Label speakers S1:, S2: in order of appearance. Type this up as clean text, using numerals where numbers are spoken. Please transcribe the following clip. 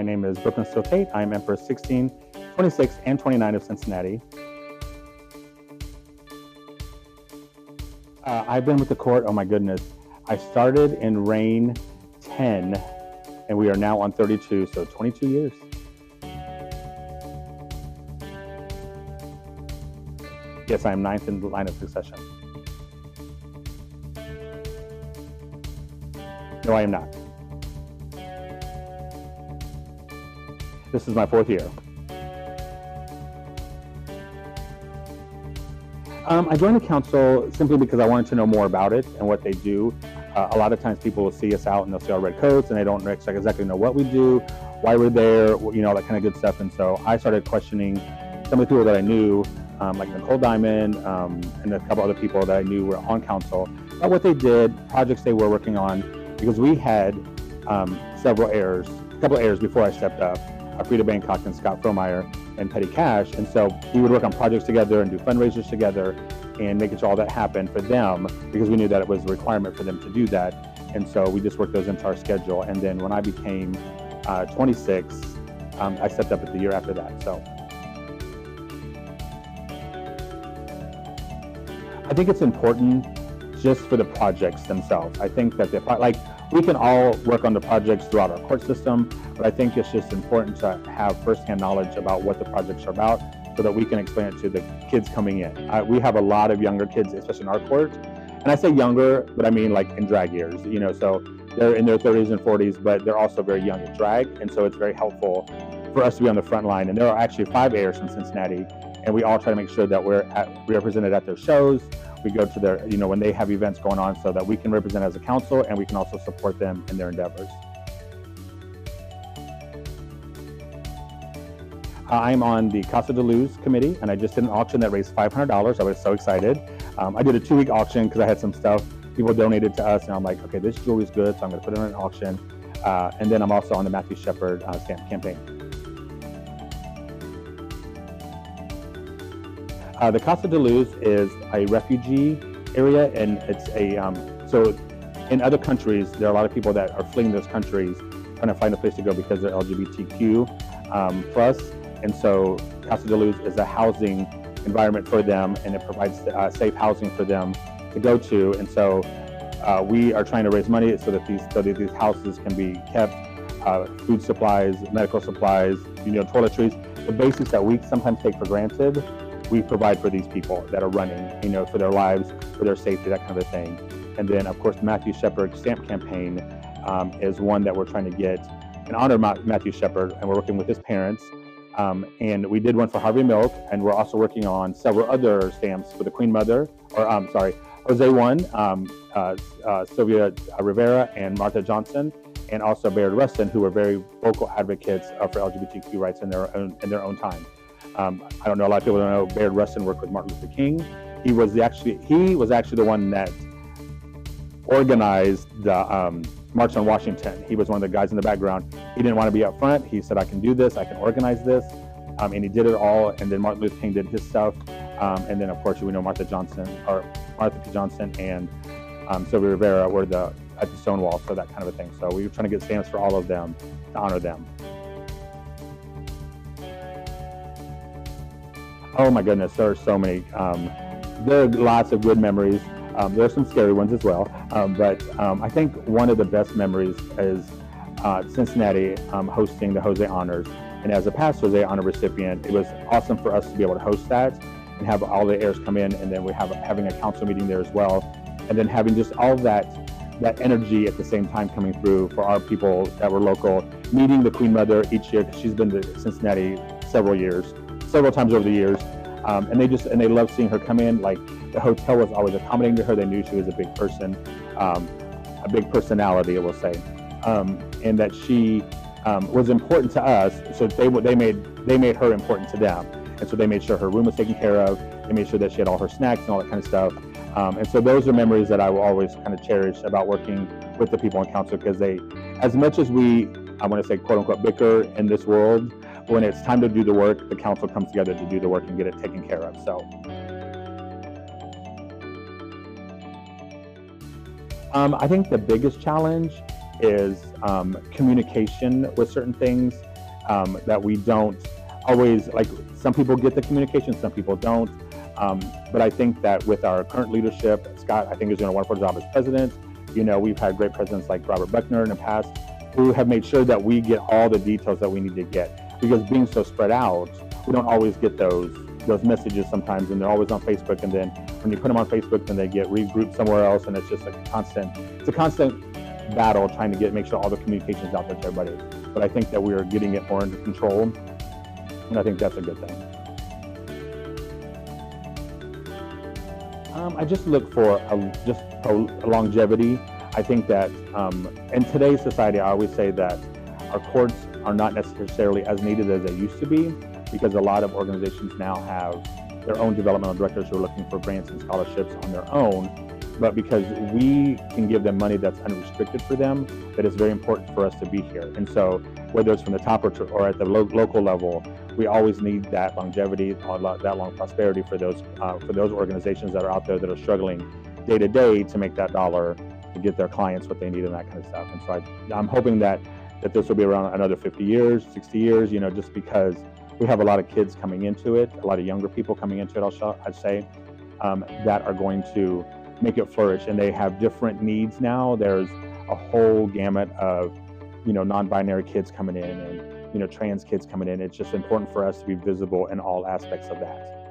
S1: My name is Steele-Tate. I am Emperor 16, 26, and 29 of Cincinnati. I've been with the court, oh my goodness. I started in reign 10, and we are now on 32, so 22 years. Yes, I am 9th in the line of succession. No, I am not. This is my 4th year. I joined the council simply because I wanted to know more about it and what they do. A lot of times people will see us out and they'll see our red coats and they don't exactly know what we do, why we're there, you know, that kind of good stuff. And so I started questioning some of the people that I knew, like Nicole Diamond and a couple other people that I knew were on council, about what they did, projects they were working on, because we had a couple heirs before I stepped up, Frida Bangkok and Scott Fromeyer and Petty Cash. And so we would work on projects together and do fundraisers together and making sure all that happened for them, because we knew that it was a requirement for them to do that. And so we just worked those into our schedule. And then when I became 26, I stepped up at the year after that. So I think it's important just for the projects themselves. I think that we can all work on the projects throughout our court system, but I think it's just important to have firsthand knowledge about what the projects are about so that we can explain it to the kids coming in. We have a lot of younger kids, especially in our court. And I say younger, but I mean like in drag years, you know, so they're in their 30s and 40s, but they're also very young in drag. And so it's very helpful for us to be on the front line. And there are actually 5 heirs from Cincinnati, and we all try to make sure that we're represented at their shows. We go to their, you know, when they have events going on, so that we can represent as a council and we can also support them in their endeavors. I'm on the Casa de Luz committee, and I just did an auction that raised $500. I was so excited. I did a 2-week auction because I had some stuff people donated to us, and I'm like, okay, this jewelry is good, so I'm going to put it on an auction. And then I'm also on the Matthew Shepard stamp campaign. The Casa de Luz is a refugee area, and it's so in other countries, there are a lot of people that are fleeing those countries, trying to find a place to go because they're LGBTQ plus. And so Casa de Luz is a housing environment for them, and it provides safe housing for them to go to. And so we are trying to raise money so that these houses can be kept, food supplies, medical supplies, you know, toiletries, the basics that we sometimes take for granted. We provide for these people that are running, you know, for their lives, for their safety, that kind of thing. And then, of course, the Matthew Shepard stamp campaign is one that we're trying to get in honor of Matthew Shepard, and we're working with his parents. And we did one for Harvey Milk, and we're also working on several other stamps for the Queen Mother, Jose won, Sylvia Rivera and Martha Johnson, and also Bayard Rustin, who were very vocal advocates for LGBTQ rights in their own time. I don't know, a lot of people don't know, Bayard Rustin worked with Martin Luther King. He was actually the one that organized the March on Washington. He was one of the guys in the background. He didn't want to be up front. He said, I can do this, I can organize this. And he did it all. And then Martin Luther King did his stuff. And then, of course, we know Martha P. Johnson and Sylvia Rivera were at the Stonewall, so that kind of a thing. So we were trying to get stamps for all of them to honor them. Oh my goodness, there are so many. There are lots of good memories. There are some scary ones as well. But I think one of the best memories is Cincinnati hosting the Jose Honors. And as a past Jose Honor recipient, it was awesome for us to be able to host that and have all the heirs come in, and then we having a council meeting there as well. And then having just all that energy at the same time coming through for our people that were local, meeting the Queen Mother each year, because she's been to Cincinnati several times over the years, and they loved seeing her come in. Like, the hotel was always accommodating to her. They knew she was a big person, a big personality, I will say, and that she was important to us. So they made her important to them, and so they made sure her room was taken care of. They made sure that she had all her snacks and all that kind of stuff. And so those are memories that I will always kind of cherish about working with the people on council, because as much as I want to say, quote unquote, bicker in this world, when it's time to do the work, the council comes together to do the work and get it taken care of. So I think the biggest challenge is communication with certain things. that we don't always, like, some people get the communication, some people don't. But I think that with our current leadership, Scott, I think, is doing a wonderful job as president. We've had great presidents like Robert Buckner in the past who have made sure that we get all the details that we need to get, because being so spread out, we don't always get those messages sometimes, and they're always on Facebook, and then when you put them on Facebook, then they get regrouped somewhere else, and it's just a constant battle trying to make sure all the communication's out there to everybody. But I think that we are getting it more under control, and I think that's a good thing. I just look for a longevity. I think that in today's society, I always say that our courts are not necessarily as needed as they used to be, because a lot of organizations now have their own developmental directors who are looking for grants and scholarships on their own. But because we can give them money that's unrestricted for them, that is very important for us to be here. And so whether it's from the top or at the local level, we always need that longevity, that long prosperity for those organizations that are out there that are struggling day to day to make that dollar to get their clients what they need and that kind of stuff. And so I'm hoping that this will be around another 50 years, 60 years, just because we have a lot of kids coming into it, a lot of younger people coming into it, I'd say, that are going to make it flourish. And they have different needs now. There's a whole gamut of, non-binary kids coming in, and, trans kids coming in. It's just important for us to be visible in all aspects of that.